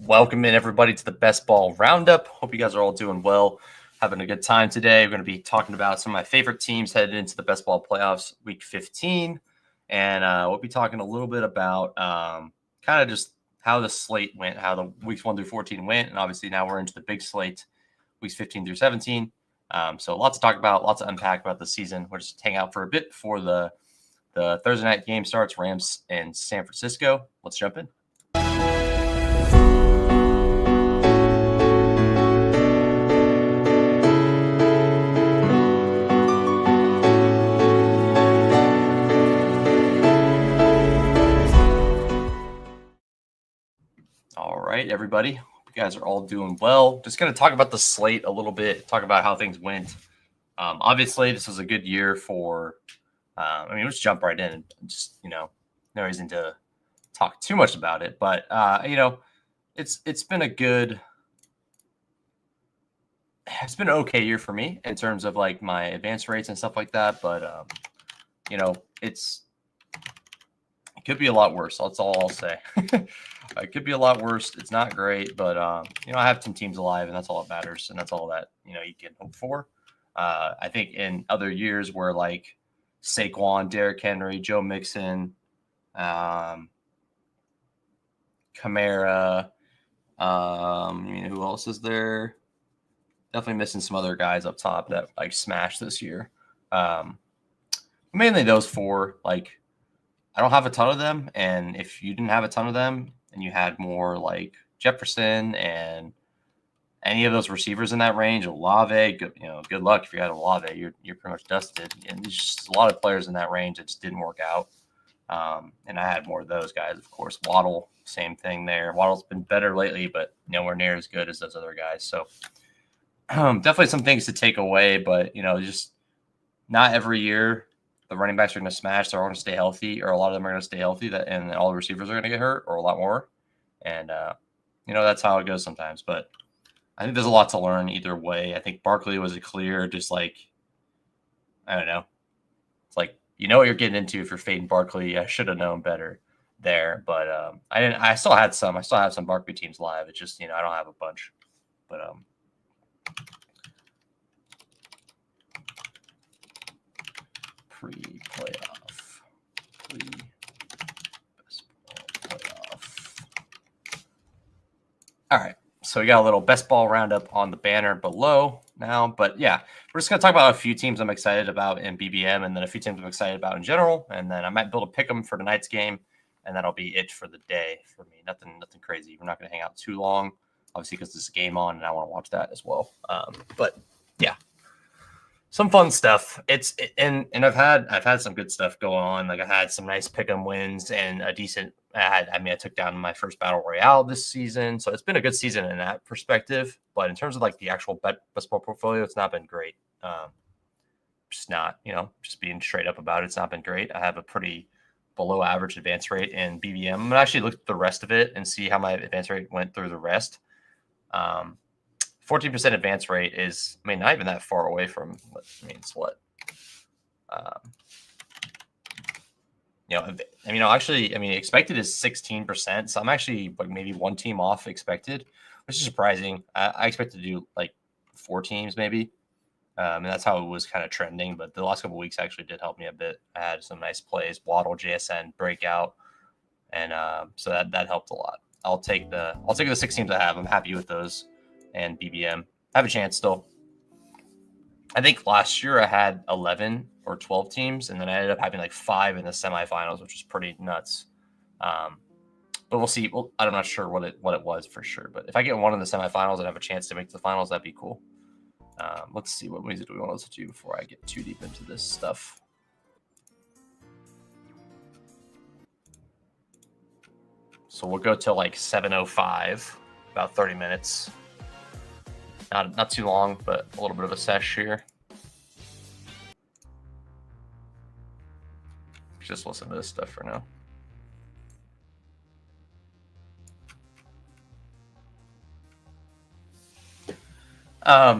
Welcome in, everybody, to the Best Ball Roundup. Hope you guys are all doing well, having a good time today. We're going to be talking about some of my favorite teams headed into the Best Ball Playoffs Week 15. And we'll be talking a little bit about kind of just how the slate went, how the weeks 1 through 14 went. And obviously now we're into the big slate, weeks 15 through 17. So lots to talk about, lots to unpack about the season. We'll just hang out for a bit before the Thursday night game starts, Rams and San Francisco. Let's jump in. All right, everybody. Hope you guys are all doing well. Just going to talk about the slate a little bit, talk about how things went. Obviously, this was a good year for let's jump right in and just, no reason to talk too much about it. But, it's been it's been an okay year for me in terms of like my advance rates and stuff like that. But, it could be a lot worse. That's all I'll say. It could be a lot worse. It's not great, but I have some teams alive, and that's all that matters, and that's all that you can hope for. I think in other years where like Saquon, Derrick Henry, Joe Mixon, Kamara, who else is there? Definitely missing some other guys up top that like smashed this year. Mainly those four. Like, I don't have a ton of them, and if you didn't have a ton of them and you had more like Jefferson and any of those receivers in that range, Olave, good luck if you had Olave. You're pretty much dusted. And there's just a lot of players in that range that just didn't work out. And I had more of those guys, of course. Waddle, same thing there. Waddle's been better lately, but nowhere near as good as those other guys. So definitely some things to take away, but just not every year the running backs are going to smash. They're all going to stay healthy, or a lot of them are going to stay healthy, and all the receivers are going to get hurt, or a lot more. And, that's how it goes sometimes. But I think there's a lot to learn either way. I think Barkley was a clear, just like, I don't know. It's like, what you're getting into if you're fading Barkley. I should have known better there. But I didn't. I still have some Barkley teams live. It's just, I don't have a bunch. But pre-playoff. All right. So we got a little best ball roundup on the banner below now. But yeah, we're just going to talk about a few teams I'm excited about in BBM, and then a few teams I'm excited about in general. And then I might build a pick 'em for tonight's game, and that'll be it for the day for me. Nothing crazy. We're not going to hang out too long, obviously, because there's a game on, and I want to watch that as well. But yeah, some fun stuff. And I've had some good stuff going on. Like I had some nice pick 'em wins and a decent. I took down my first battle royale this season, so it's been a good season in that perspective. But in terms of like the actual best ball portfolio, it's not been great. Just not, just being straight up about it, it's not been great. I have a pretty below average advance rate in BBM. I'm gonna actually look at the rest of it and see how my advance rate went through the rest. 14% advance rate is, not even that far away from what. Expected is 16%. So I'm actually like maybe one team off expected, which is surprising. I expected to do like 4 teams maybe. And that's how it was kind of trending. But the last couple of weeks actually did help me a bit. I had some nice plays, Waddle, JSN, breakout. And so that helped a lot. I'll take the 6 teams I have. I'm happy with those. And BBM. I have a chance still. I think last year I had 11 or 12 teams, and then I ended up having like 5 in the semifinals, which was pretty nuts. But we'll see. Well, I'm not sure what it was for sure. But if I get one in the semifinals and have a chance to make the finals, that'd be cool. Let's see, what music do we want to do before I get too deep into this stuff. So we'll go till like 7:05, about 30 minutes. Not too long, but a little bit of a sesh here. Just listen to this stuff for now.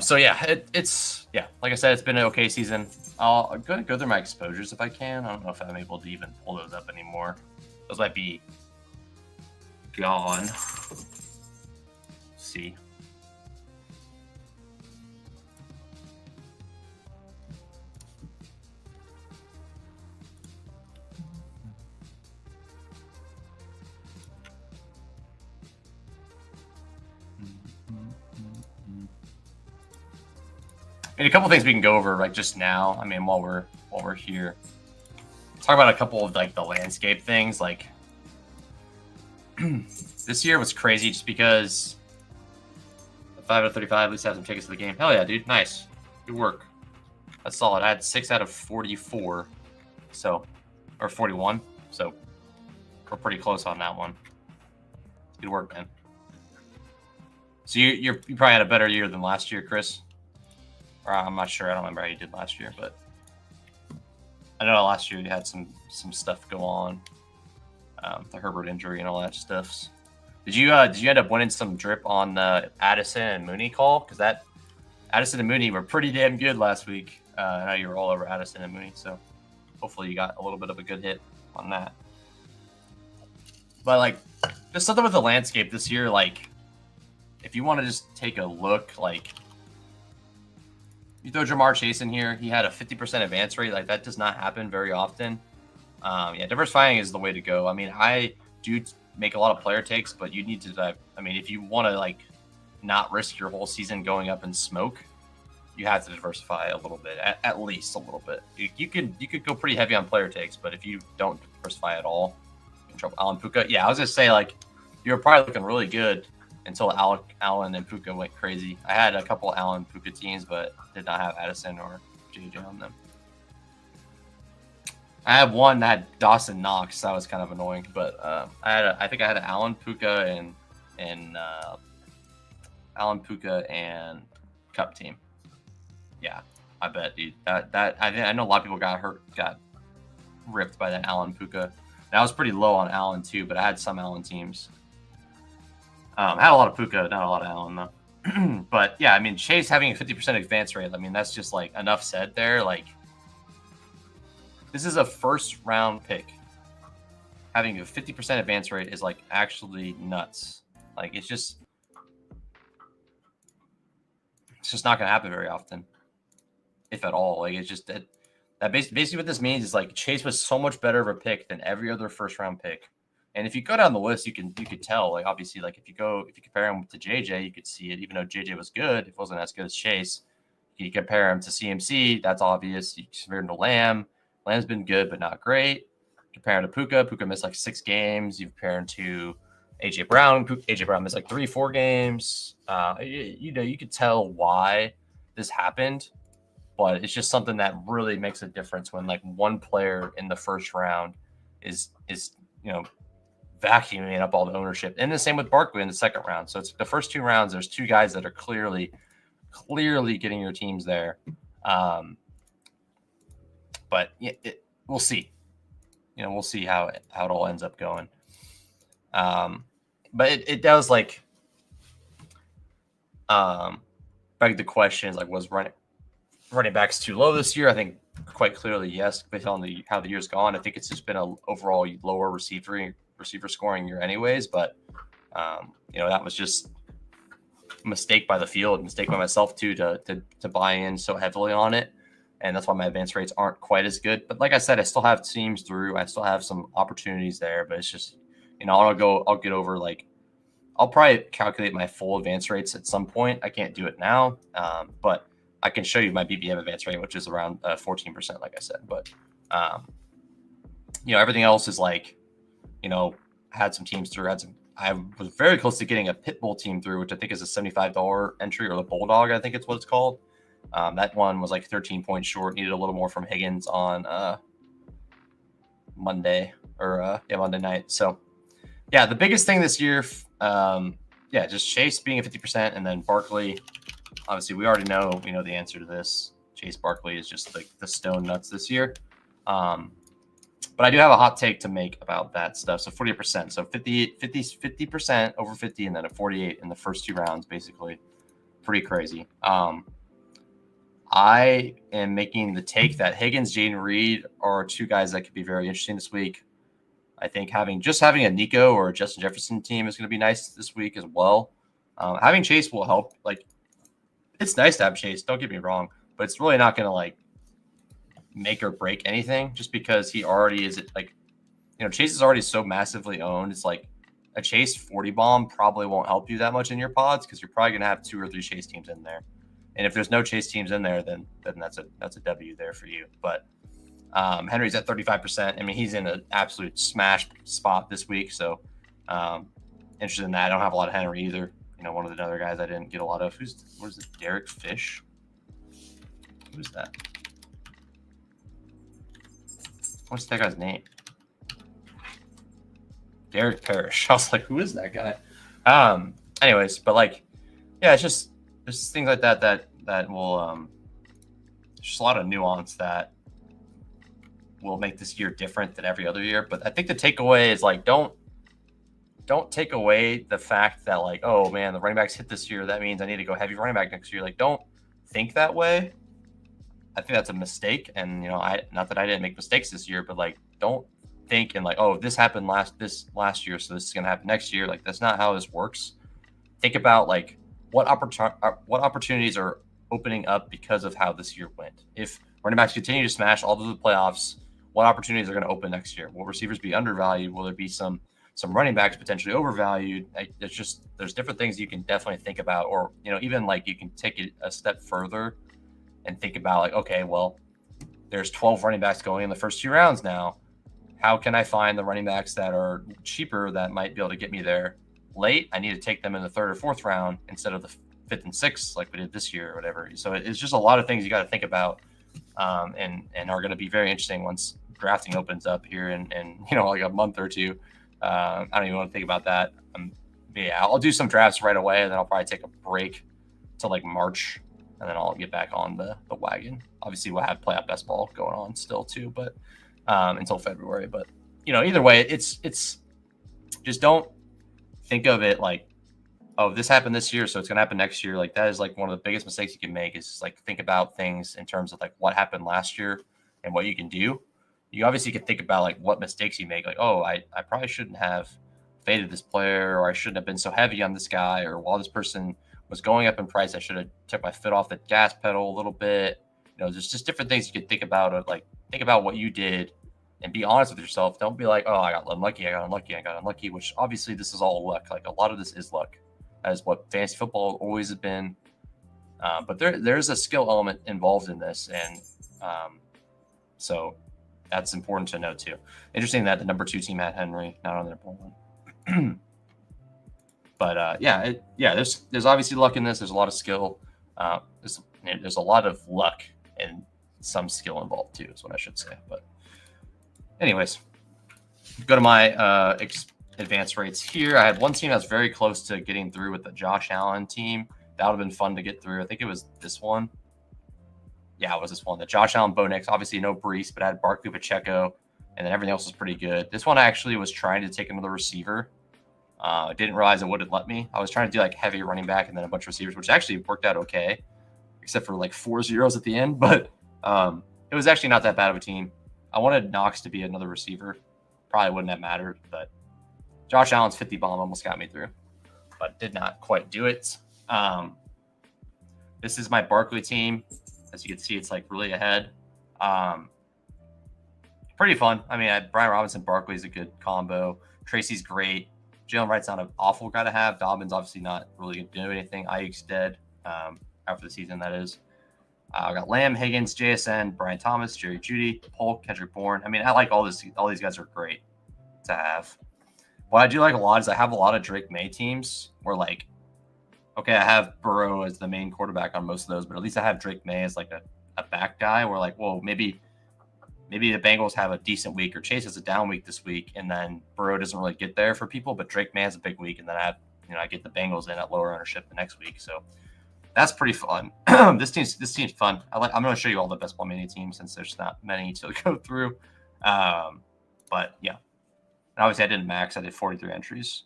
So yeah, it's like I said, it's been an okay season. I'll go through my exposures if I can. I don't know if I'm able to even pull those up anymore. Those might be gone. see. And a couple things we can go over like just now. I mean, while we're here, talk about a couple of like the landscape things. Like this year was crazy just because 5 out of 35 at least have some tickets to the game. Hell yeah, dude! Nice, good work. That's solid. I had 6 out of 44, so or 41. So we're pretty close on that one. Good work, man. So you probably had a better year than last year, Chris. Or I'm not sure. I don't remember how you did last year, but I know last year you had some stuff go on, the Herbert injury and all that stuff. Did you end up winning some drip on the Addison and Mooney call? Because that Addison and Mooney were pretty damn good last week. I know you were all over Addison and Mooney, so hopefully you got a little bit of a good hit on that. But like, just something with the landscape this year. Like, if you want to just take a look, like. You throw Jamar Chase in here, he had a 50% advance rate. Like, that does not happen very often. Yeah, diversifying is the way to go. I mean, I do make a lot of player takes, but you need to, I mean, if you want to, like, not risk your whole season going up in smoke, you have to diversify a little bit, at least a little bit. You could go pretty heavy on player takes, but if you don't diversify at all, you can trouble. Allen Puka. Yeah, I was going to say, like, you were probably looking really good until Allen and Puka went crazy. I had a couple Allen Puka teams, but did not have Addison or JJ on them. I have one that had Dawson Knox. That was kind of annoying, but I think I had an Allen Puka and Allen Puka and Cup team. Yeah, I bet, dude. I know a lot of people got ripped by that Allen Puka. And I was pretty low on Allen too, but I had some Allen teams. I had a lot of Puka, not a lot of Allen though. But yeah, I mean, Chase having a 50% advance rate, I mean, that's just like enough said there. Like, this is a first round pick. Having a 50% advance rate is like actually nuts. Like, it's just not going to happen very often, if at all. Like, it's just that basically what this means is like Chase was so much better of a pick than every other first round pick. And if you go down the list, you could tell, like, obviously, like, if you compare him to JJ, you could see it. Even though JJ was good, it wasn't as good as Chase. You compare him to CMC, that's obvious. You compare him to Lamb. Lamb's been good, but not great. Compare him to Puka. Puka missed like 6 games. You compare him to AJ Brown. AJ Brown missed like 3-4 games. You could tell why this happened, but it's just something that really makes a difference when like one player in the first round is vacuuming up all the ownership. And the same with Barkley in the second round. So it's the first 2 rounds, there's 2 guys that are clearly getting your teams there. But we'll see. We'll see how it all ends up going. But it does like beg the questions, like, was running backs too low this year? I think quite clearly yes, based on how the year's gone. I think it's just been a overall lower receiver scoring year anyways, but that was just a mistake by the field, mistake by myself too to buy in so heavily on it, and that's why my advance rates aren't quite as good. But like I said, I still have teams through, I still have some opportunities there, but it's just I'll get over, like, I'll probably calculate my full advance rates at some point. I can't do it now, but I can show you my BBM advance rate, which is around 14%, like I said. But everything else is like, had some teams through. I was very close to getting a Pitbull team through, which I think is a $75 entry, or the Bulldog, I think it's what it's called. That one was like 13 points short. Needed a little more from Higgins on Monday night. So yeah, the biggest thing this year, just Chase being a 50%, and then Barkley. Obviously, we already know the answer to this. Chase Barkley is just like the stone nuts this year. But I do have a hot take to make about that stuff. So 48%. So 50% over 50, and then a 48 in the first 2 rounds, basically. Pretty crazy. I am making the take that Higgins, Jaden Reed are 2 guys that could be very interesting this week. I think having a Nico or a Justin Jefferson team is going to be nice this week as well. Having Chase will help. Like, it's nice to have Chase. Don't get me wrong, but it's really not going to like make or break anything just because he already is like, Chase is already so massively owned. It's like a Chase 40 bomb probably won't help you that much in your pods because you're probably going to have 2 or 3 Chase teams in there. And if there's no Chase teams in there, then that's a W there for you. But Henry's at 35%. I mean, he's in an absolute smash spot this week. So interested in that. I don't have a lot of Henry either. One of the other guys I didn't get a lot of. What is it? Derek Fish? Who's that? What's that guy's name? Derek Parrish. I was like, who is that guy? Anyways, but like, yeah, it's just there's things like that will just a lot of nuance that will make this year different than every other year. But I think the takeaway is like don't take away the fact that like, oh man, the running backs hit this year. That means I need to go heavy running back next year. Like, don't think that way. I think that's a mistake. And not that I didn't make mistakes this year, but like, don't think and like, oh, this happened last year, so this is gonna happen next year. Like, that's not how this works. Think about like what opportunities are opening up because of how this year went. If running backs continue to smash all through the playoffs, what opportunities are going to open next year? Will receivers be undervalued? Will there be some running backs potentially overvalued? There's different things you can definitely think about, or even like you can take it a step further and think about like, okay, well, there's 12 running backs going in the first 2 rounds now. How can I find the running backs that are cheaper that might be able to get me there late? I need to take them in the 3rd or 4th round instead of the 5th and 6th like we did this year or whatever. So it's just a lot of things you got to think about, and are going to be very interesting once drafting opens up here in like a month or 2. I don't even want to think about that. But yeah, I'll do some drafts right away, and then I'll probably take a break till like March, and then I'll get back on the wagon. Obviously, we'll have playoff best ball going on still too, but until February. But either way, it's just don't think of it like, oh, this happened this year, so it's gonna happen next year. Like, that is like one of the biggest mistakes you can make, is just like think about things in terms of like what happened last year and what you can do. You obviously can think about like what mistakes you make, like, oh, I probably shouldn't have faded this player, or I shouldn't have been so heavy on this guy, or while this person was going up in price, I should have took my foot off the gas pedal a little bit. There's just different things you can think about. Think about what you did and be honest with yourself. Don't be like, oh, I got unlucky, which obviously this is all luck. Like, a lot of this is luck. That is what fantasy football always has been. But there's a skill element involved in this. And so that's important to know too. Interesting that the number 2 team had Henry, not on the number 1. But there's obviously luck in this. There's a lot of skill. There's a lot of luck and some skill involved too, is what I should say. But anyways, go to my advance rates here. I had one team that's very close to getting through with the Josh Allen team. That would have been fun to get through. I think it was this one. Yeah, it was this one. The Josh Allen Bo Nix. Obviously no Brees, but I had Barkley, Pacheco, and then everything else was pretty good. This one I actually was trying to take another receiver. I didn't realize it wouldn't let me. I was trying to do like heavy running back and then a bunch of receivers, which actually worked out okay, except for like 4 zeros at the end. But it was actually not that bad of a team. I wanted Knox to be another receiver. Probably wouldn't have mattered, but Josh Allen's 50 bomb almost got me through, but did not quite do it. This is my Barkley team. As you can see, it's like really ahead. Pretty fun. I mean, Brian Robinson, Barkley is a good combo. Tracy's great. Jalen Wright's not an awful guy to have. Dobbins obviously not really going to do anything. Ayuk's dead after the season, that is. I got Lamb, Higgins, JSN, Brian Thomas, Jerry Jeudy, Polk, Kendrick Bourne. I mean, I like all this. All these guys are great to have. What I do like a lot is I have a lot of Drake May teams where, like, okay, I have Burrow as the main quarterback on most of those, but at least I have Drake May as like a back guy where, like, well, maybe the Bengals have a decent week or Chase has a down week this week, and then Burrow doesn't really get there for people, but Drake May has a big week, and then I get the Bengals in at lower ownership the next week. So that's pretty fun. This team's fun. I'm going to show you all the best ball mania teams since there's not many to go through. But yeah, and obviously I didn't max. I did 43 entries.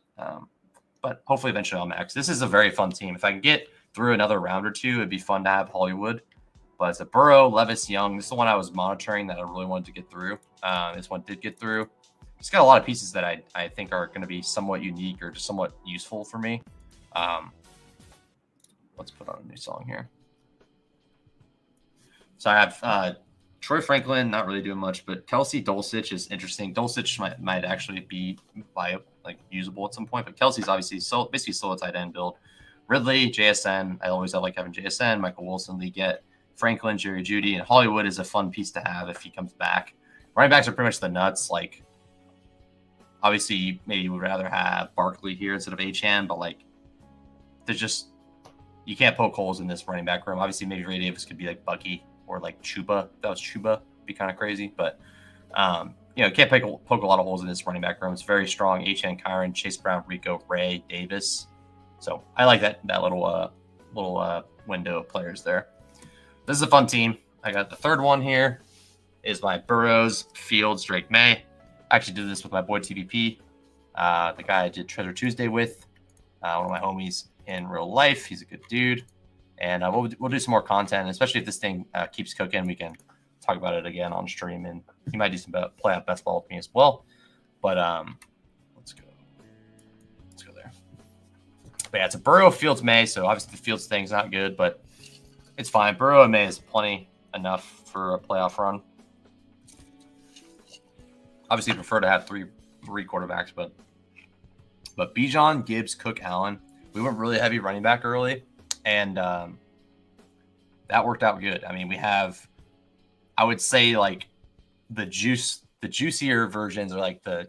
But hopefully eventually I'll max. This is a very fun team. If I can get through another round or two, it'd be fun to have Hollywood. But it's a Burrow, Levis, Young. This is the one I was monitoring that I really wanted to get through. This one did get through. It's got a lot of pieces that I think are going to be somewhat unique or just somewhat useful for me. let's put on a new song here. So I have Troy Franklin, not really doing much, but Kelsey Dulcich is interesting. Dulcich might actually be usable at some point, but Kelsey's obviously basically solo tight end build. Ridley, JSN. I always like having JSN, Michael Wilson, Leggett, Franklin, Jerry Jeudy, and Hollywood is a fun piece to have if he comes back. Running backs are pretty much the nuts. Like, obviously, maybe you would rather have Barkley here instead of Achane, but like, there's just you can't poke holes in this running back room. Obviously, maybe Ray Davis could be like Bucky or like Chuba. If that was Chuba, it'd be kind of crazy, but can't poke a lot of holes in this running back room. It's very strong. Achane, Kyron, Chase Brown, Rico, Ray, Davis. So I like that little window of players there. This is a fun team. I got the third one here. Is my Burrows, Fields, Drake May. I actually did this with my boy TVP, the guy I did Treasure Tuesday with, one of my homies in real life. He's a good dude, and we'll do some more content, especially if this thing keeps cooking. We can talk about it again on stream, and he might do some playoff best ball with me as well. But let's go there. But yeah, it's a Burrow, Fields, May. So obviously the Fields thing's not good, but it's fine. Burrow and May is plenty enough for a playoff run. Obviously, prefer to have three quarterbacks, but Bijan, Gibbs, Cook, Allen. We went really heavy running back early, and that worked out good. I mean, we have, I would say, like the juicier versions are like the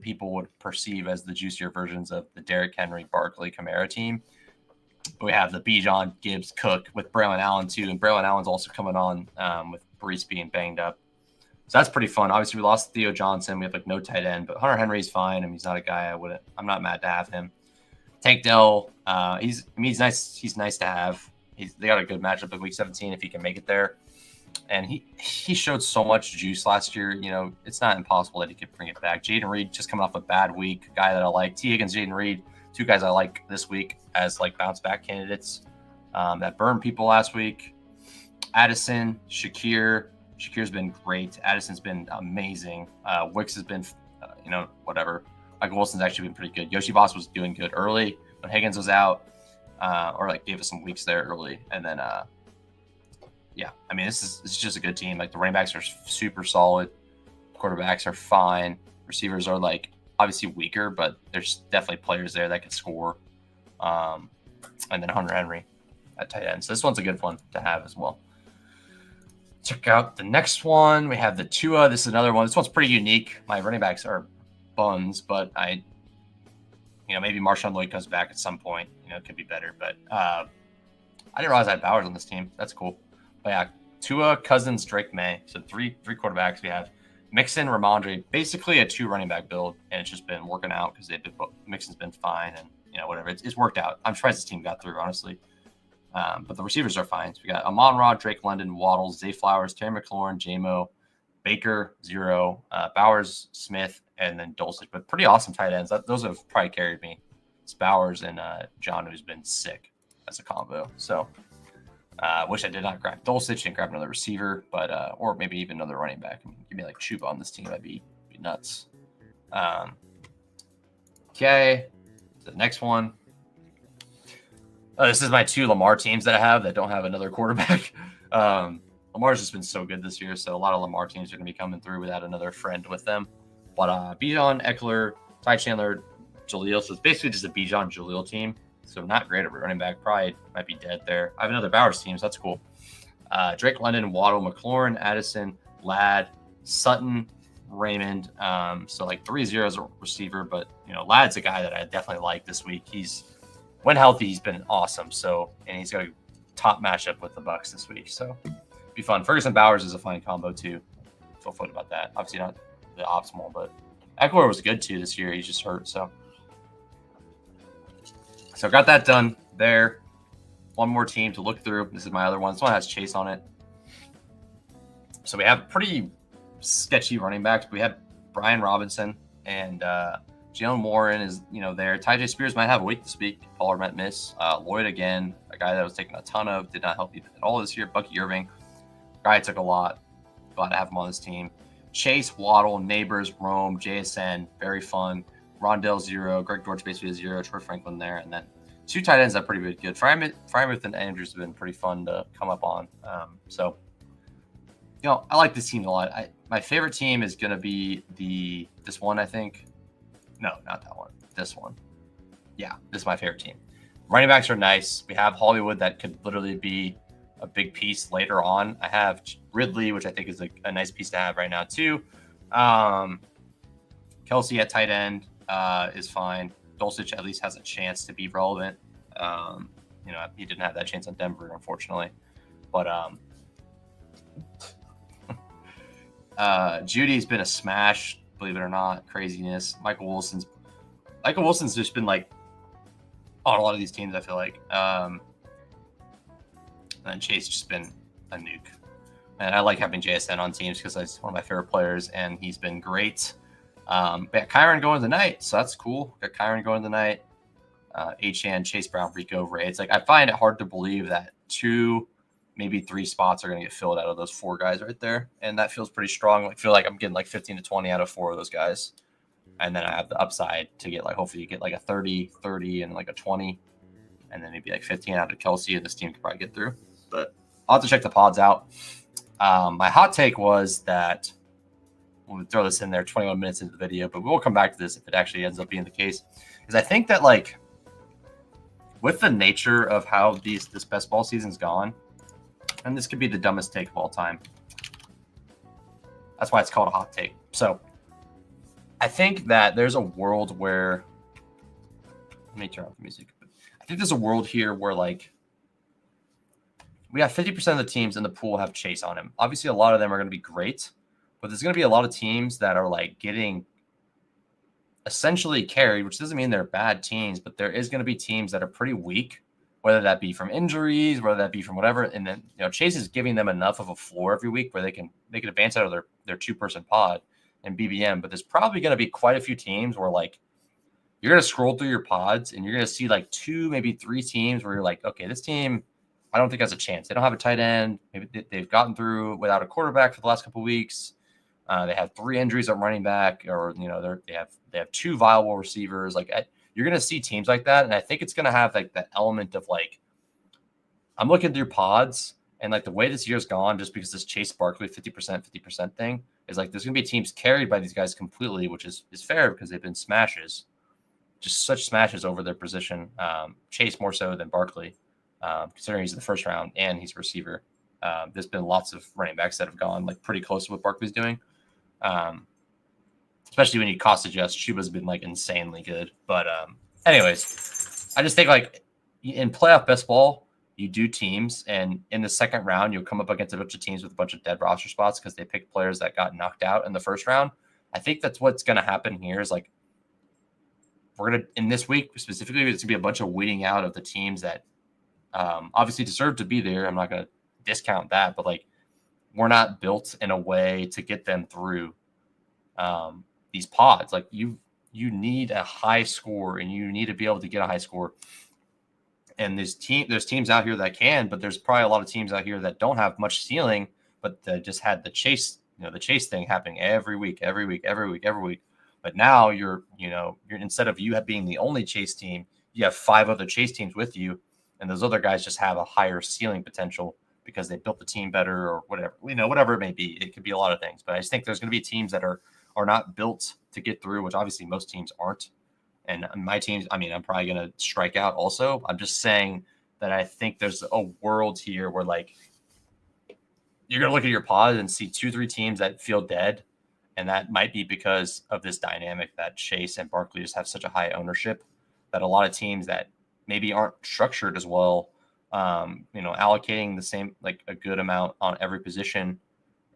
people would perceive as the juicier versions of the Derrick Henry, Barkley, Kamara team. We have the Bijan, Gibbs, Cook with Braylon Allen too, and Braylon Allen's also coming on with Breece being banged up. So that's pretty fun. Obviously, we lost Theo Johnson. We have like no tight end, but Hunter Henry's fine. I mean, he's not a guy I'm not mad to have him. Tank Dell, he's nice. He's nice to have. They got a good matchup in Week 17 if he can make it there. And he showed so much juice last year. It's not impossible that he could bring it back. Jaden Reed just coming off a bad week. Guy that I like. T. Higgins, Jaden Reed, two guys I like this week as like bounce back candidates that burned people last week. Addison, Shakir. Shakir's been great. Addison's been amazing. Wicks has been, whatever. Michael Wilson's actually been pretty good. Yoshi Boss was doing good early when Higgins was out, or like gave us some weeks there early. And then, I mean, this is just a good team. Like the running backs are super solid. Quarterbacks are fine. Receivers are like obviously weaker, but there's definitely players there that can score. And then Hunter Henry at tight end. So this one's a good one to have as well. Check out the next one. We have the Tua. This is another one. This one's pretty unique. My running backs are buns, but maybe Marshawn Lloyd comes back at some point. It could be better. But I didn't realize I had Bowers on this team. That's cool. But yeah, Tua, Cousins, Drake May. So three quarterbacks. We have Mixon, Ramondre. Basically a 2 running back build, and it's just been working out because Mixon's been fine, and whatever. It's worked out. I'm surprised this team got through, honestly. But the receivers are fine. So we got Amon-Ra, Drake London, Waddles, Zay Flowers, Terry McLaurin, J-Mo, Baker, 0, Bowers, Smith, and then Dulcich. But pretty awesome tight ends. Those have probably carried me. It's Bowers and John, who's been sick as a combo. So wish I did not grab Dulcich and grab another receiver, but or maybe even another running back. I mean, give me like Chuba on this team. That'd be nuts. Okay, the next one. This is my 2 Lamar teams that I have that don't have another quarterback. Lamar's just been so good this year, so a lot of Lamar teams are going to be coming through without another friend with them. But Bijan, Eckler, Ty Chandler, Jaleel. So it's basically just a Bijan Jaleel team. So not great at running back. Probably might be dead there. I have another Bowers team, so that's cool. Drake London, Waddle, McLaurin, Addison, Ladd, Sutton, Raymond. So like 3-0 as a receiver, but Ladd's a guy that I definitely like this week. When healthy, he's been awesome. So, and he's got a top matchup with the Bucks this week. So, be fun. Ferguson Bowers is a fine combo too. Feel good about that. Obviously not the optimal, but Eckler was good too this year. He's just hurt. So got that done there. One more team to look through. This is my other one. This one has Chase on it. So we have pretty sketchy running backs. We have Brian Robinson and Jalen Warren is, there. Tyjae Spears might have a week this week. Pollard might miss. Lloyd again, a guy that was taking a ton of, did not help you at all this year. Bucky Irving, guy I took a lot. Glad to have him on this team. Chase, Waddle, Neighbors, Rome, JSN, very fun. Rondell 0, Greg Dortch basically a 0, Troy Franklin there, and then two tight ends that pretty good. Frymouth and Andrews have been pretty fun to come up on. So, I like this team a lot. My favorite team is going to be this one, I think. No, not that one. This one. Yeah, this is my favorite team. Running backs are nice. We have Hollywood that could literally be a big piece later on. I have Ridley, which I think is a nice piece to have right now too. Kelsey at tight end is fine. Dulcich at least has a chance to be relevant. He didn't have that chance on Denver, unfortunately. But Judy's been a smash, believe it or not. Craziness. Michael Wilson's just been like on a lot of these teams, I feel like. And then Chase just been a nuke. And I like having JSN on teams because he's one of my favorite players, and he's been great. Got Kyron going tonight, so that's cool. Got Kyron going tonight. Achane, Chase Brown, Rico, Ray. It's like I find it hard to believe that 2, maybe 3 spots are going to get filled out of those 4 guys right there, and that feels pretty strong. I feel like I'm getting like 15 to 20 out of 4 of those guys, and then I have the upside to get like hopefully you get like a 30, and like a 20, and then maybe like 15 out of Kelsey, and this team could probably get through. But I'll have to check the pods out. My hot take was that we'll throw this in there 21 minutes into the video, but we'll come back to this if it actually ends up being the case. Because I think that like with the nature of how this best ball season's gone, and this could be the dumbest take of all time. That's why it's called a hot take. So I think that there's a world where, let me turn off the music. I think there's a world here where like we have 50% of the teams in the pool have Chase on him. Obviously, a lot of them are going to be great, but there's going to be a lot of teams that are like getting essentially carried, which doesn't mean they're bad teams, but there is going to be teams that are pretty weak, whether that be from injuries, whether that be from whatever. And then, Chase is giving them enough of a floor every week where they can advance out of their 2-person pod and BBM. But there's probably going to be quite a few teams where like you're going to scroll through your pods and you're going to see like 2, maybe 3 teams where you're like, okay, this team, I don't think has a chance. They don't have a tight end. Maybe they've gotten through without a quarterback for the last couple of weeks. They have 3 injuries at running back, or they have 2 viable receivers. Like you're going to see teams like that, and I think it's going to have like that element of like I'm looking through pods, and like the way this year's gone, just because this Chase Barkley 50% thing is like there's going to be teams carried by these guys completely, which is fair because they've been smashes, just such smashes over their position. Chase more so than Barkley, considering he's in the first round and he's a receiver. There's been lots of running backs that have gone like pretty close to what Barkley's doing. Especially when you cost adjust, Chuba's been like insanely good. But anyways, I just think like in playoff best ball, you do teams, and in the second round, you'll come up against a bunch of teams with a bunch of dead roster spots because they picked players that got knocked out in the first round. I think that's what's going to happen here is like we're going to, in this week specifically, it's going to be a bunch of weeding out of the teams that obviously deserve to be there. I'm not going to discount that, but like we're not built in a way to get them through these pods. Like you need a high score, and you need to be able to get a high score. And there's teams out here that can, but there's probably a lot of teams out here that don't have much ceiling, but they just had the chase thing happening every week. But now you're instead of you being the only chase team, you have 5 other chase teams with you, and those other guys just have a higher ceiling potential because they built the team better or whatever, whatever it may be. It could be a lot of things, but I just think there's going to be teams that are not built to get through, which obviously most teams aren't. And my teams, I mean, I'm probably going to strike out also. I'm just saying that I think there's a world here where like you're going to look at your pod and see 2-3 teams that feel dead. And that might be because of this dynamic that Chase and Barkley just have such a high ownership that a lot of teams that maybe aren't structured as well, allocating the same, like a good amount on every position,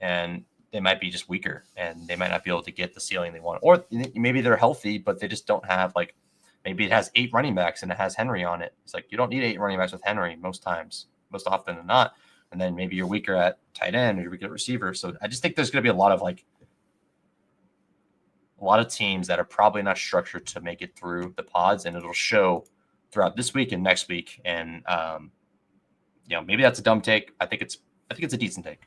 and they might be just weaker and they might not be able to get the ceiling they want. Or maybe they're healthy, but they just don't have like, maybe it has 8 running backs and it has Henry on it. It's like, you don't need 8 running backs with Henry most often than not. And then maybe you're weaker at tight end or you're weaker at receiver. So I just think there's going to be a lot of teams that are probably not structured to make it through the pods, and it'll show throughout this week and next week. And, maybe that's a dumb take. I think it's a decent take.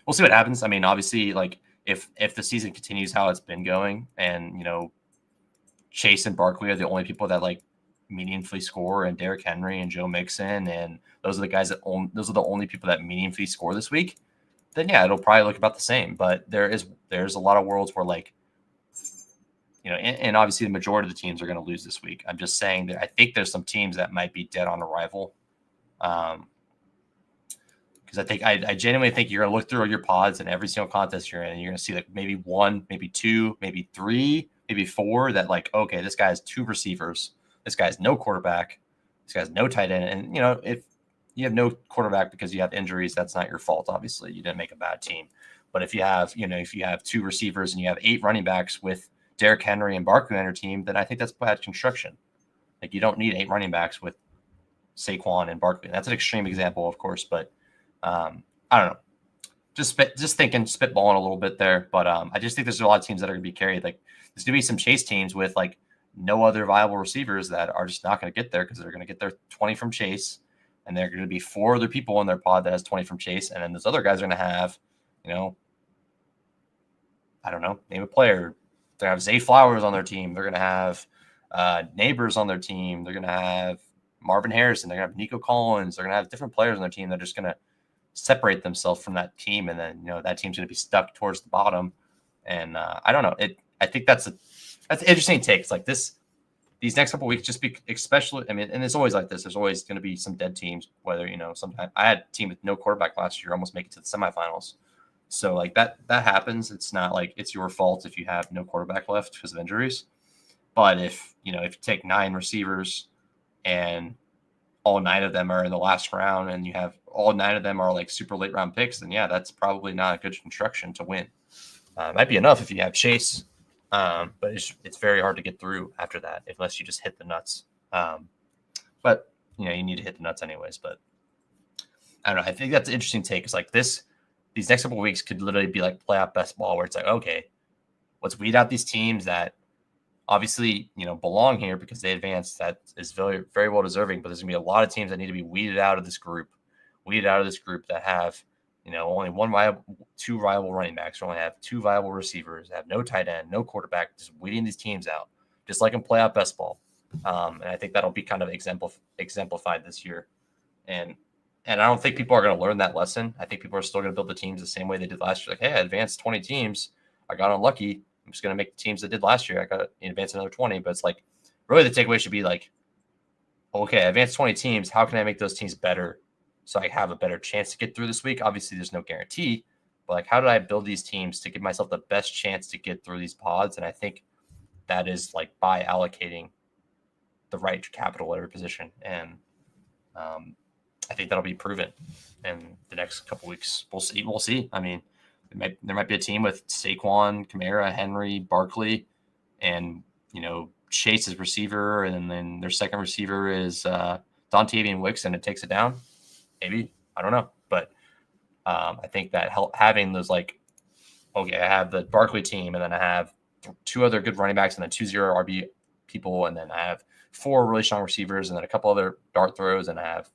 We'll see what happens. I mean, obviously, like if the season continues how it's been going, and Chase and Barkley are the only people that like meaningfully score, and Derrick Henry and Joe Mixon, and those are the guys those are the only people that meaningfully score this week, then yeah, it'll probably look about the same. But there's a lot of worlds where, like, and obviously the majority of the teams are going to lose this week. I'm just saying that I think there's some teams that might be dead on arrival. Because I genuinely think you're going to look through your pods and every single contest you're in, and you're going to see like maybe one, maybe two, maybe three, maybe four that, like, okay, this guy has 2 receivers. This guy's no quarterback. This guy's no tight end. And, if you have no quarterback because you have injuries, that's not your fault. Obviously, you didn't make a bad team. But if you have 2 receivers and you have 8 running backs with Derrick Henry and Barkley on your team, then I think that's bad construction. Like, you don't need 8 running backs with Saquon and Barkley. That's an extreme example, of course, but I don't know. Just spitballing a little bit there, but I just think there's a lot of teams that are going to be carried. Like, there's going to be some Chase teams with like no other viable receivers that are just not going to get there because they're going to get their 20 from Chase, and there are going to be 4 other people in their pod that has 20 from Chase, and then those other guys are going to have, I don't know, name a player. They have Zay Flowers on their team. They're going to have Neighbors on their team. They're going to have Marvin Harrison. They're going to have Nico Collins. They're going to have different players on their team that are just going to separate themselves from that team, and then that team's going to be stuck towards the bottom. And I don't know. I think that's an interesting take. It's like these next couple of weeks, just be especially. I mean, and it's always like this. There's always going to be some dead teams. Whether sometimes I had a team with no quarterback last year almost make it to the semifinals. So like that happens. It's not like it's your fault if you have no quarterback left because of injuries. But if you take 9 receivers and all 9 of them are in the last round, and you have all 9 of them are like super late round picks, then yeah, that's probably not a good construction to win. Might be enough if you have Chase, but it's very hard to get through after that unless you just hit the nuts. But you need to hit the nuts anyways. But I don't know. I think that's an interesting take. It's like these next couple of weeks could literally be like playoff best ball, where it's like, okay, let's weed out these teams that obviously, belong here because they advanced. That is very, very well deserving. But there's going to be a lot of teams that need to be weeded out of this group that have, only 2 viable running backs, or only have 2 viable receivers, have no tight end, no quarterback, just weeding these teams out, just like in playoff best ball. And I think that'll be kind of exemplified this year. And I don't think people are going to learn that lesson. I think people are still going to build the teams the same way they did last year. Like, hey, I advanced 20 teams. I got unlucky. I'm just going to make the teams that did last year. I got to advance another 20. But it's like, really the takeaway should be like, okay, I advanced 20 teams. How can I make those teams better so I have a better chance to get through this week? Obviously, there's no guarantee. But like, how did I build these teams to give myself the best chance to get through these pods? And I think that is like by allocating the right capital at every position. And I think that'll be proven in the next couple weeks. We'll see. I mean, there might be a team with Saquon, Kamara, Henry, Barkley, and Chase is receiver, and then their second receiver is Dontavian Wicks, and it takes it down. Maybe, I don't know, but I think that having those, like, okay, I have the Barkley team, and then I have 2 other good running backs, and then 2 0 RB people, and then I have 4 really strong receivers, and then a couple other dart throws, and I have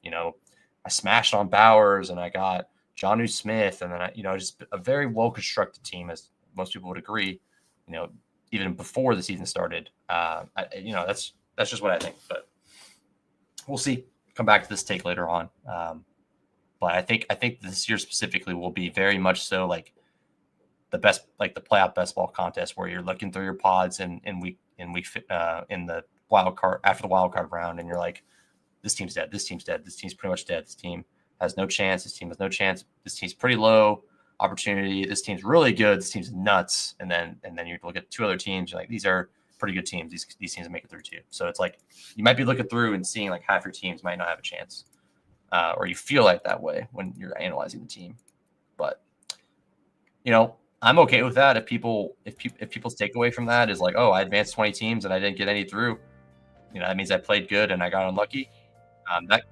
I smashed on Bowers, and I got Jonnu Smith, and then just a very well constructed team, as most people would agree. Even before the season started, that's just what I think. But we'll see. Come back to this take later on. But I think this year specifically will be very much so like the best, like the playoff best ball contest, where you're looking through your pods in the wild card after the wild card round, and you're like, this team's dead. This team's dead. This team's pretty much dead. This team has no chance. This team has no chance. This team's pretty low opportunity. This team's really good. This team's nuts. And then you look at 2 other teams. You're like, these are pretty good teams. These teams make it through too. So it's like you might be looking through and seeing like half your teams might not have a chance, or you feel like that way when you're analyzing the team. But I'm okay with that. If people's takeaway from that is like, oh, I advanced 20 teams and I didn't get any through, that means I played good and I got unlucky. That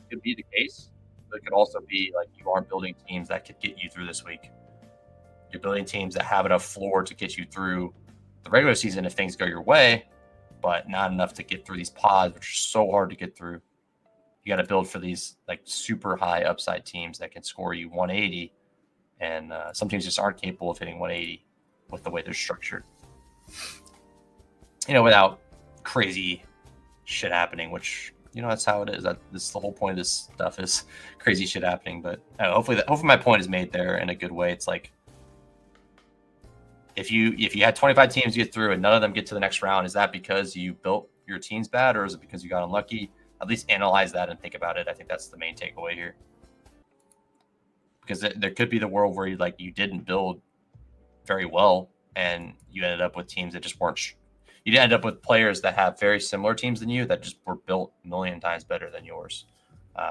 could be the case. But it could also be like you aren't building teams that could get you through this week. You're building teams that have enough floor to get you through the regular season if things go your way, but not enough to get through these pods, which are so hard to get through. You got to build for these like super high upside teams that can score you 180, and some teams just aren't capable of hitting 180 with the way they're structured. Without crazy shit happening, which that's how it is. This is the whole point of this stuff is crazy shit happening. But hopefully my point is made there in a good way. It's like if you had 25 teams get through and none of them get to the next round, is that because you built your teams bad, or is it because you got unlucky? At least analyze that and think about it. I think that's the main takeaway here. Because there could be the world where you didn't build very well and you ended up with teams that just weren't. You end up with players that have very similar teams than you that just were built a million times better than yours,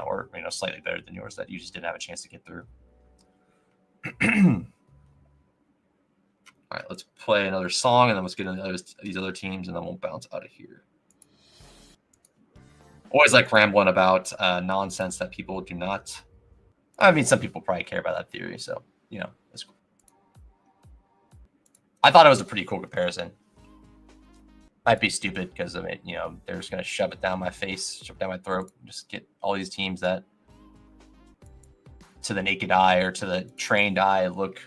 or slightly better than yours that you just didn't have a chance to get through. All right, let's play another song and then let's get into these other teams and then we'll bounce out of here. Always like rambling about nonsense that people do not. I mean, some people probably care about that theory, so that's cool. I thought it was a pretty cool comparison. Might be stupid because they're just gonna shove it down my face, shove it down my throat, just get all these teams that, to the naked eye or to the trained eye, look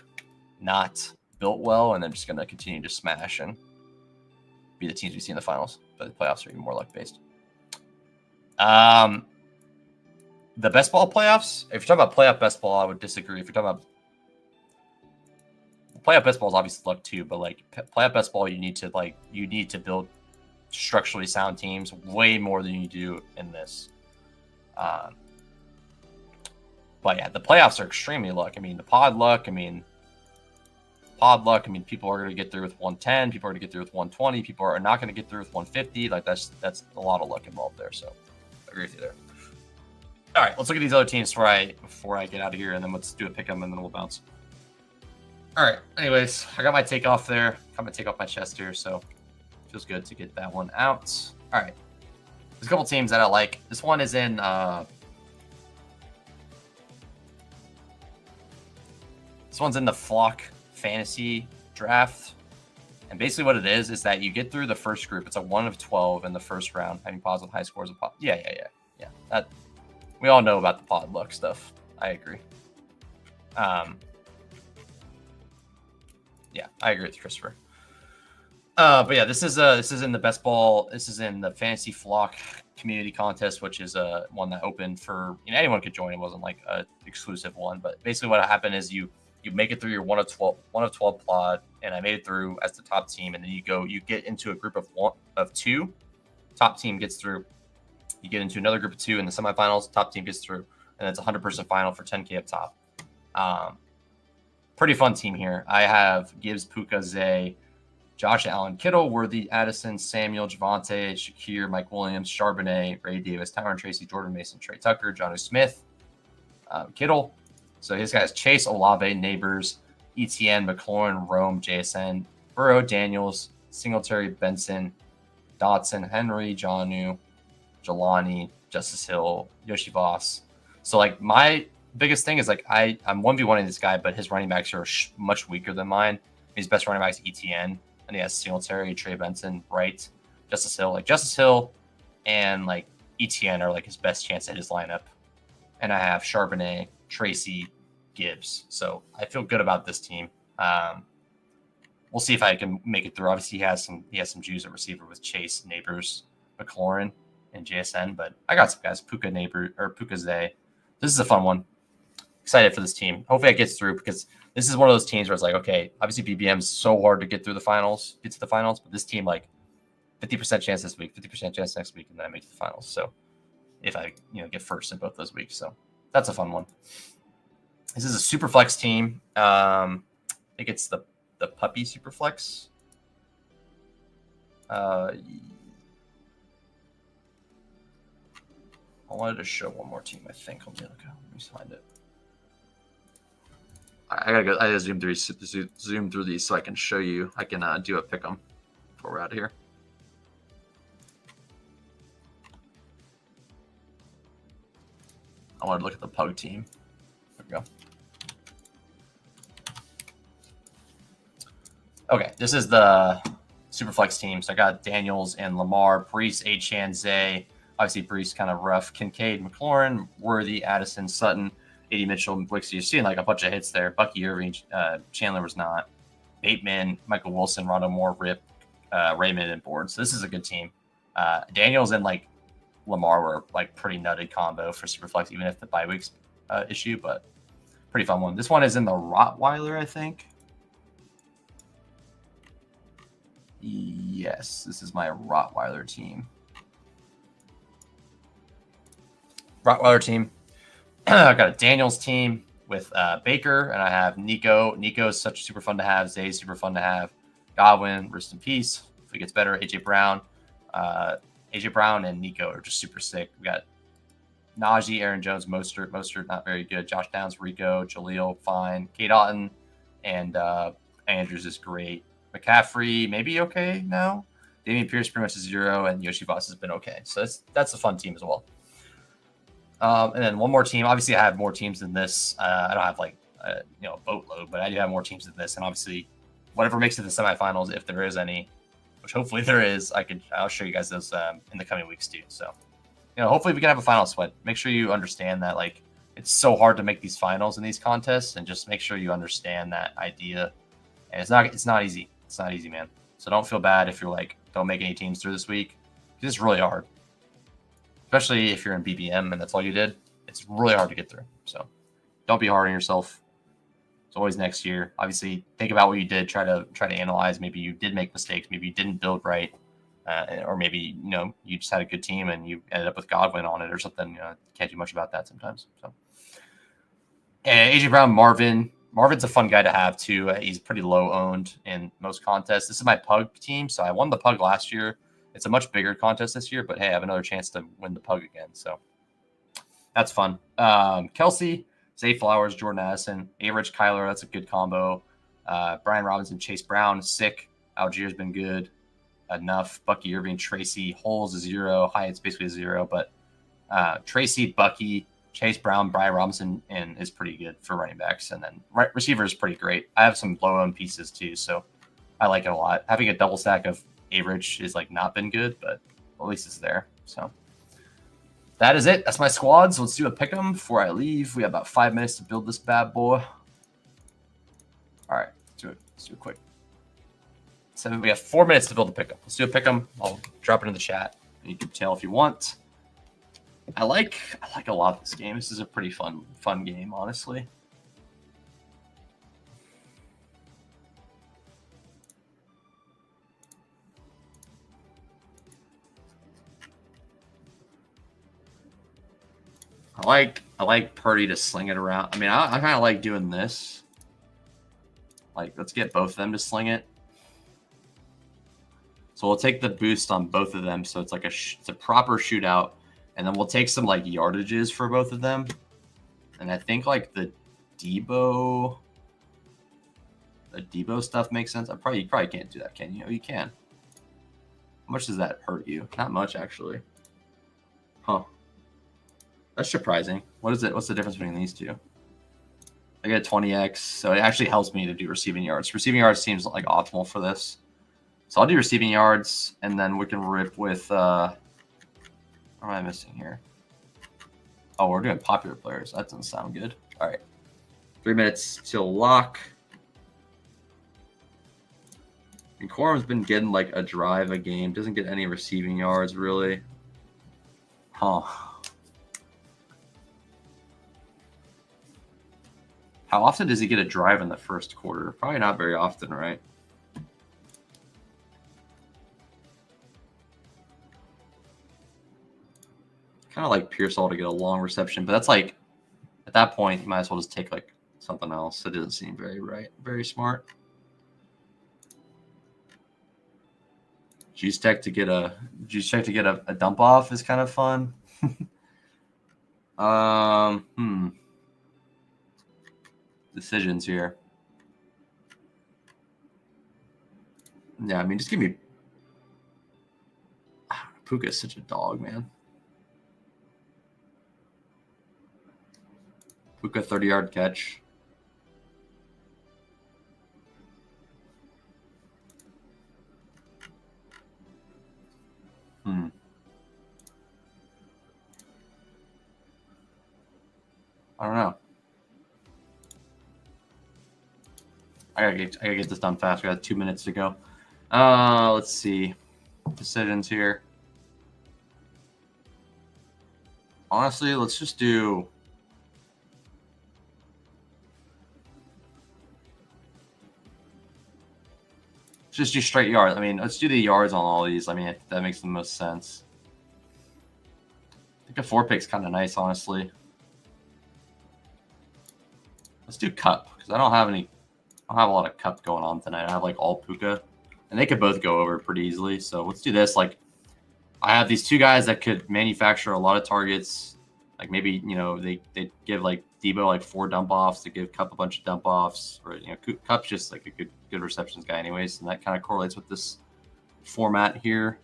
not built well, and they're just gonna continue to smash and be the teams we see in the finals. But the playoffs are even more luck based. The best ball playoffs, if you're talking about playoff best ball, I would disagree. If you're talking about playoff best ball is obviously luck too, but playoff best ball, you need to build structurally sound teams way more than you do in this. But yeah, the playoffs are extremely luck. I mean, the pod luck. I mean, people are going to get through with 110. People are going to get through with 120. People are not going to get through with 150. That's a lot of luck involved there. So I agree with you there. All right, let's look at these other teams before I get out of here, and then let's do a pick 'em, and then we'll bounce. All right. Anyways, I got my take off there. Got my take off my chest here, so it feels good to get that one out. All right. There's a couple teams that I like. This one is in. This one's in the Flock Fantasy Draft, and basically what it is that you get through the first group. It's a 1 of 12 in the first round, having pods with high scores of pod. Yeah. That we all know about the pod luck stuff. I agree. Yeah, I agree with Christopher. But yeah, this is in the best ball. This is in the Fantasy Flock Community Contest, which is one that opened for anyone could join. It wasn't like an exclusive one, but basically what happened is you make it through your 1 of 12 plot, and I made it through as the top team, and then you get into a group of 2. Top team gets through. You get into another group of 2 in the semifinals. Top team gets through, and it's a 100-person final for 10K up top. Pretty fun team here. I have Gibbs, Puka, Zay, Josh Allen, Kittle, Worthy, Addison, Samuel, Javonte, Shakir, Mike Williams, Charbonnet, Ray Davis, Tyron Tracy, Jordan Mason, Trey Tucker, Jonnu Smith, Kittle. So his guys: Chase, Olave, Neighbors, Etienne, McLaurin, Rome, JSN, Burrow, Daniels, Singletary, Benson, Dotson, Henry, Jonnu, Jelani, Justice Hill, Yoshi Voss. So my biggest thing is I'm 1v1ing this guy, but his running backs are much weaker than mine. His best running backs Etienne, and he has Singletary, Trey Benson, Wright, Justice Hill. Justice Hill and Etienne are his best chance at his lineup. And I have Charbonnet, Tracy, Gibbs. So I feel good about this team. We'll see if I can make it through. Obviously, he has some juice at receiver with Chase, Neighbors, McLaurin, and JSN. But I got some guys: Puka, Puka Zay. This is a fun one. Excited for this team. Hopefully it gets through, because this is one of those teams where it's okay, obviously BBM is so hard to get to the finals, but this team 50% chance this week, 50% chance next week, and then I make it to the finals. So if I get first in both those weeks, so that's a fun one. This is a super flex team. I think it's the Puppy Super Flex. I wanted to show one more team. I think let me find it. I gotta go. I gotta zoom through these so I can show you. I can do a pick 'em before we're out of here. I want to look at the Pug team. There we go. Okay, this is the Superflex team. So I got Daniels and Lamar, Brees, Achane, Zay. Obviously, Brees kind of rough. Kincaid, McLaurin, Worthy, Addison, Sutton, A.D. Mitchell, and Blixie. You're seeing a bunch of hits there. Bucky Irving, Chandler was not. Bateman, Michael Wilson, Rondo Moore, Rip, Raymond, and Board. So this is a good team. Daniels and like Lamar were like pretty nutted combo for Superflex, even if the bye week's issue, but pretty fun one. This one is in the Rottweiler, I think. Yes, this is my Rottweiler team. Rottweiler team. I got a Daniels team with Baker, and I have Nico. Nico is such super fun to have. Zay is super fun to have. Godwin, rest in peace. If it gets better, AJ Brown. AJ Brown and Nico are just super sick. We got Najee, Aaron Jones, Mostert not very good. Josh Downs, Rico, Jaleel, fine. Kate Otten, and Andrews is great. McCaffrey, maybe okay now. Damian Pierce pretty much is 0, and Yoshi Voss has been okay. So that's a fun team as well. And then one more team. Obviously, I have more teams than this. I don't have like a boatload, but I do have more teams than this. And obviously, whatever makes it to the semifinals, if there is any, which hopefully there is, I'll show you guys those in the coming weeks too. So, hopefully we can have a final split. Make sure you understand that like it's so hard to make these finals in these contests, and just make sure you understand that idea. And it's not easy. It's not easy, man. So don't feel bad if you're like don't make any teams through this week, because it's really hard. Especially if you're in BBM and that's all you did, it's really hard to get through. So don't be hard on yourself. It's always next year. Obviously, think about what you did. Try to analyze. Maybe you did make mistakes. Maybe you didn't build right, or maybe you just had a good team and you ended up with Godwin on it or something. Can't do much about that sometimes. So, and AJ Brown, Marvin's a fun guy to have too. He's pretty low owned in most contests. This is my Pug team, so I won the Pug last year. It's a much bigger contest this year, but hey, I have another chance to win the Pug again. So that's fun. Kelsey, Zay Flowers, Jordan Addison, A-Rich Kyler, that's a good combo. Brian Robinson, Chase Brown, sick. Algier's been good enough. Bucky Irving, Tracy, Holes is 0. Hyatt's basically a 0, but Tracy, Bucky, Chase Brown, Brian Robinson, and is pretty good for running backs. And then receiver is pretty great. I have some low-owned pieces too, so I like it a lot. Having a double stack of A-Rich is like not been good, but at least it's there. So that is it. That's my squads. Let's do a pick 'em before I leave. We have about 5 minutes to build this bad boy. All right, let's do it. Let's do it quick. So we have 4 minutes to build a pick 'em. Let's do a pick 'em. I'll drop it in the chat. You can tell if you want. I like a lot of this game. This is a pretty fun game, honestly. I like Purdy to sling it around. I mean, I kind of like doing this. Like, let's get both of them to sling it. So we'll take the boost on both of them. So it's like it's a proper shootout, and then we'll take some like yardages for both of them. And I think like the Debo stuff makes sense. You probably can't do that, can you? Oh, you can. How much does that hurt you? Not much, actually. Huh. That's surprising. What is it? What's the difference between these two? I get 20x, so it actually helps me to do receiving yards. Receiving yards seems like optimal for this. So I'll do receiving yards, and then we can rip with what am I missing here? Oh, we're doing popular players. That doesn't sound good. All right. 3 minutes till lock. And Corum's been getting like a drive a game. Doesn't get any receiving yards, really. Huh. How often does he get a drive in the first quarter? Probably not very often, right? Kind of like Pearsall to get a long reception, but that's like, at that point, you might as well just take like something else. It doesn't seem very smart. Juice Tech to get a dump off is kind of fun. Decisions here. Yeah, I mean, just give me. Puka's such a dog, man. Puka 30-yard catch. I don't know. I gotta get this done fast. We got 2 minutes to go. Let's see. Decisions here. Honestly, let's just do. Just do straight yards. I mean, let's do the yards on all these. I mean, that makes the most sense. I think a 4-pick's kind of nice, honestly. Let's do Cup because I don't have a lot of Cup going on tonight. I have like all Puka, and they could both go over pretty easily. So let's do this. Like, I have these two guys that could manufacture a lot of targets. Like maybe they give like Debo like 4 dump offs to give Cup a bunch of dump offs, or Cup's just like a good receptions guy anyways, and that kind of correlates with this format here.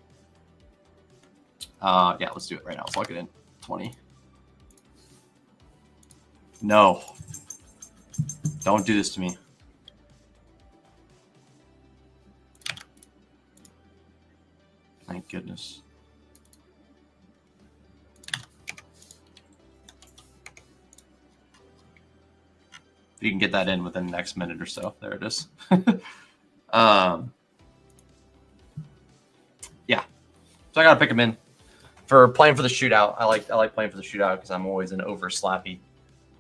Yeah, let's do it right now. Let's lock it in. 20. No, don't do this to me. Thank goodness. You can get that in within the next minute or so. There it is. Yeah. So I gotta pick him in for playing for the shootout. I like playing for the shootout because I'm always an over slappy.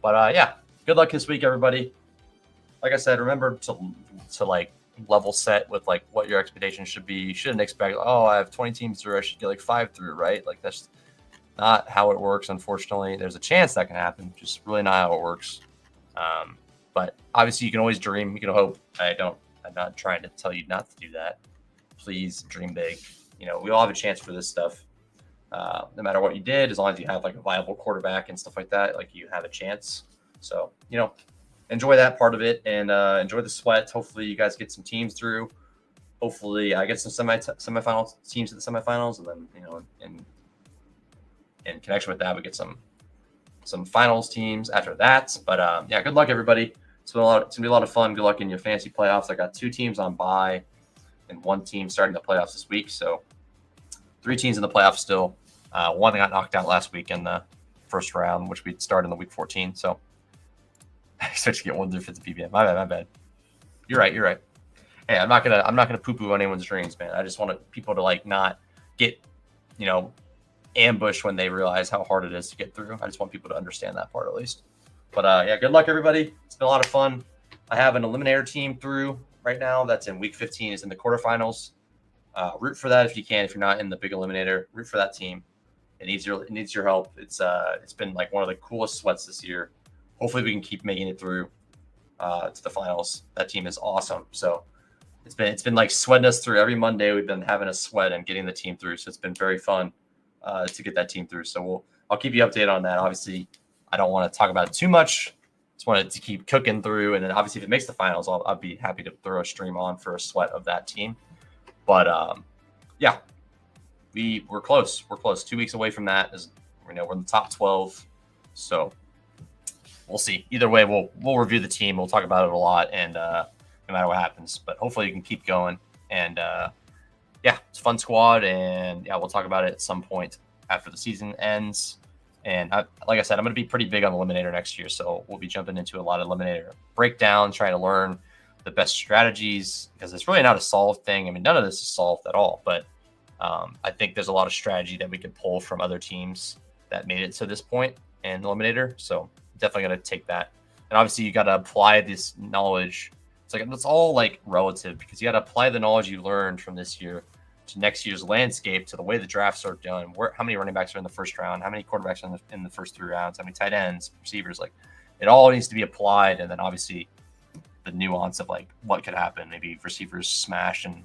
But yeah, good luck this week, everybody. Like I said, remember to like level set with like what your expectations should be. You shouldn't expect, oh, I have 20 teams through, I should get like 5 through, right? Like that's not how it works. Unfortunately, there's a chance that can happen. Just really not how it works. But obviously, you can always dream. You can hope. I'm not trying to tell you not to do that. Please dream big. We all have a chance for this stuff. No matter what you did, as long as you have like a viable quarterback and stuff like that, like you have a chance. So enjoy that part of it and enjoy the sweat. Hopefully, you guys get some teams through. Hopefully, I get some semifinal teams to the semifinals, and then in connection with that, we get some finals teams after that. But yeah, good luck, everybody. It's gonna be a lot of fun. Good luck in your fantasy playoffs. I got 2 teams on bye and 1 team starting the playoffs this week. So 3 teams in the playoffs still. 1 got knocked out last week in the first round, which we started in the week 14. So I expect to get 1 through 50 PPM. My bad. You're right. Hey, I'm not gonna poo-poo on anyone's dreams, man. I just want people to like not get ambushed when they realize how hard it is to get through. I just want people to understand that part at least. But yeah, good luck, everybody. It's been a lot of fun. I have an eliminator team through right now. That's in week 15. Is in the quarterfinals. Root for that if you can. If you're not in the big eliminator, root for that team. It needs your help. It's been like one of the coolest sweats this year. Hopefully, we can keep making it through to the finals. That team is awesome. So it's been like sweating us through every Monday. We've been having a sweat and getting the team through. So it's been very fun to get that team through. So I'll keep you updated on that. Obviously, I don't want to talk about it too much. Just wanted to keep cooking through. And then obviously if it makes the finals, I'll be happy to throw a stream on for a sweat of that team. But yeah, we're close. We're close. 2 weeks away from that. We're in the top 12. So we'll see. Either way, we'll review the team. We'll talk about it a lot. And no matter what happens, but hopefully you can keep going. And yeah, it's a fun squad. And yeah, we'll talk about it at some point after the season ends. And like I said, I'm going to be pretty big on Eliminator next year. So we'll be jumping into a lot of Eliminator breakdown, trying to learn the best strategies, because it's really not a solved thing. I mean, none of this is solved at all. But I think there's a lot of strategy that we could pull from other teams that made it to this point in Eliminator. So definitely going to take that. And obviously, you got to apply this knowledge. It's all like relative, because you got to apply the knowledge you learned from this year to next year's landscape, to the way the drafts are done, how many running backs are in the first round, how many quarterbacks are in the first 3 rounds, how many tight ends, receivers. Like, it all needs to be applied. And then obviously the nuance of like what could happen. Maybe receivers smash in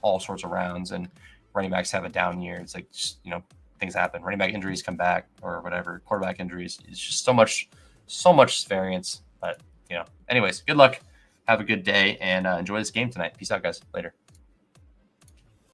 all sorts of rounds and running backs have a down year. It's like, just, things happen. Running back injuries come back or whatever. Quarterback injuries. It's just so much variance. But anyways, good luck. Have a good day and enjoy this game tonight. Peace out, guys. Later.